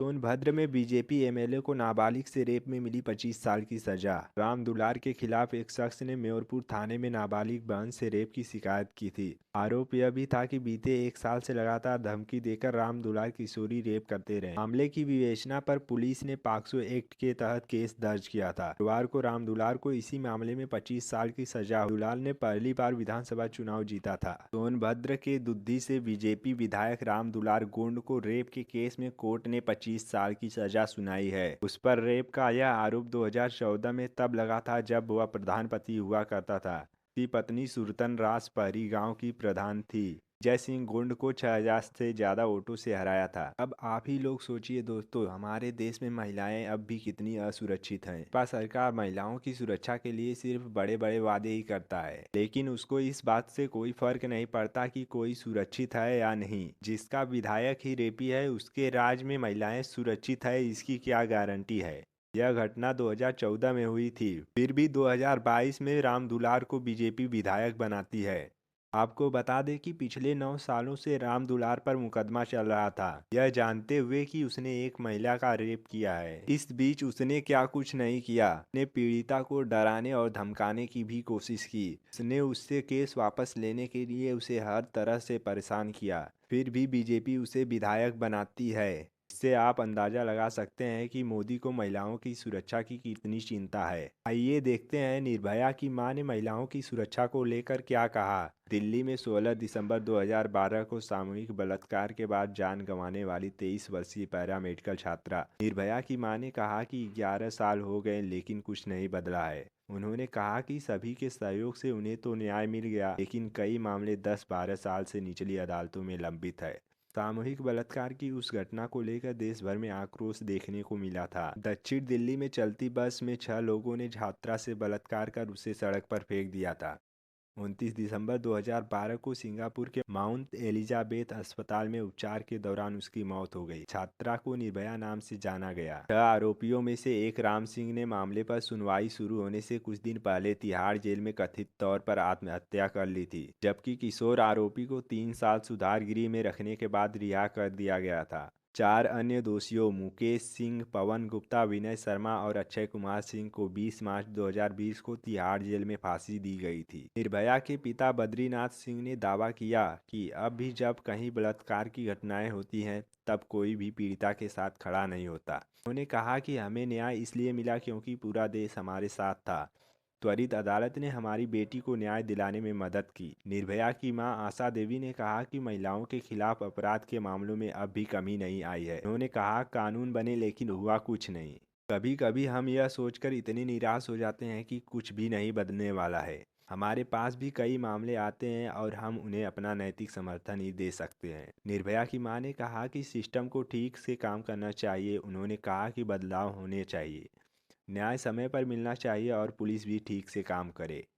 सोनभद्र में BJP MLA को नाबालिग से रेप में मिली 25 साल की सजा। राम दुलार के खिलाफ एक शख्स ने मेयरपुर थाने में नाबालिग बहन से रेप की शिकायत की थी। आरोप यह भी था कि बीते एक साल से लगातार धमकी देकर राम दुलार किशोरी रेप करते रहे। मामले की विवेचना पर पुलिस ने पॉक्सो एक्ट के तहत केस दर्ज किया था। गुरुवार को राम दुलार को इसी मामले में 25 साल की सजा हुई। दुलार ने पहली बार विधानसभा चुनाव जीता था। सोनभद्र के दुद्धी से बीजेपी विधायक राम दुलार गोंड को रेप के केस में कोर्ट ने 25 साल की सजा सुनाई है। उस पर रेप का यह आरोप 2014 में तब लगा था जब वह प्रधानपति हुआ करता था। उसकी पत्नी सुरतन रास पहरी गांव की प्रधान थी। जय सिंह गोंड को 6000 से ज्यादा वोटों से हराया था। अब आप ही लोग सोचिए दोस्तों, हमारे देश में महिलाएं अब भी कितनी असुरक्षित हैं। भाजपा सरकार महिलाओं की सुरक्षा के लिए सिर्फ बड़े बड़े वादे ही करता है, लेकिन उसको इस बात से कोई फर्क नहीं पड़ता कि कोई सुरक्षित है या नहीं। जिसका विधायक ही रेपी है उसके राज्य में महिलाएं सुरक्षित है, इसकी क्या गारंटी है। यह घटना 2014 में हुई थी, फिर भी 2022 में राम दुलार को बीजेपी विधायक बनाती है। आपको बता दें कि पिछले 9 सालों से राम दुलार पर मुकदमा चल रहा था, यह जानते हुए कि उसने एक महिला का रेप किया है। इस बीच उसने क्या कुछ नहीं किया, उसने पीड़िता को डराने और धमकाने की भी कोशिश की। उसने उससे केस वापस लेने के लिए उसे हर तरह से परेशान किया, फिर भी बीजेपी उसे विधायक बनाती है। इससे आप अंदाजा लगा सकते हैं कि मोदी को महिलाओं की सुरक्षा की कितनी चिंता है। आइए देखते हैं निर्भया की मां ने महिलाओं की सुरक्षा को लेकर क्या कहा। दिल्ली में 16 दिसंबर 2012 को सामूहिक बलात्कार के बाद जान गंवाने वाली 23 वर्षीय पैरामेडिकल छात्रा निर्भया की मां ने कहा कि 11 साल हो गए लेकिन कुछ नहीं बदला है। उन्होंने कहा कि सभी के सहयोग से उन्हें तो न्याय मिल गया, लेकिन कई मामले 10-12 साल से निचली अदालतों में लंबित है। सामूहिक बलात्कार की उस घटना को लेकर देश भर में आक्रोश देखने को मिला था। दक्षिण दिल्ली में चलती बस में 6 लोगों ने छात्रा से बलात्कार कर उसे सड़क पर फेंक दिया था। 29 दिसंबर 2012 को सिंगापुर के माउंट एलिजाबेथ अस्पताल में उपचार के दौरान उसकी मौत हो गई। छात्रा को निर्भया नाम से जाना गया। 6 आरोपियों में से एक राम सिंह ने मामले पर सुनवाई शुरू होने से कुछ दिन पहले तिहाड़ जेल में कथित तौर पर आत्महत्या कर ली थी, जबकि किशोर आरोपी को 3 साल सुधार गृह में रखने के बाद रिहा कर दिया गया था। 4 अन्य दोषियों मुकेश सिंह, पवन गुप्ता, विनय शर्मा और अक्षय कुमार सिंह को 20 मार्च 2020 को तिहाड़ जेल में फांसी दी गई थी। निर्भया के पिता बद्रीनाथ सिंह ने दावा किया कि अब भी जब कहीं बलात्कार की घटनाएं होती हैं तब कोई भी पीड़िता के साथ खड़ा नहीं होता। उन्होंने कहा कि हमें न्याय इसलिए मिला क्योंकि पूरा देश हमारे साथ था। त्वरित अदालत ने हमारी बेटी को न्याय दिलाने में मदद की। निर्भया की मां आशा देवी ने कहा कि महिलाओं के खिलाफ अपराध के मामलों में अब भी कमी नहीं आई है। उन्होंने कहा कानून बने लेकिन हुआ कुछ नहीं। कभी कभी हम यह सोचकर इतने निराश हो जाते हैं कि कुछ भी नहीं बदलने वाला है। हमारे पास भी कई मामले आते हैं और हम उन्हें अपना नैतिक समर्थन ही दे सकते हैं। निर्भया की मां ने कहा कि सिस्टम को ठीक से काम करना चाहिए। उन्होंने कहा कि बदलाव होने चाहिए, न्याय समय पर मिलना चाहिए और पुलिस भी ठीक से काम करे।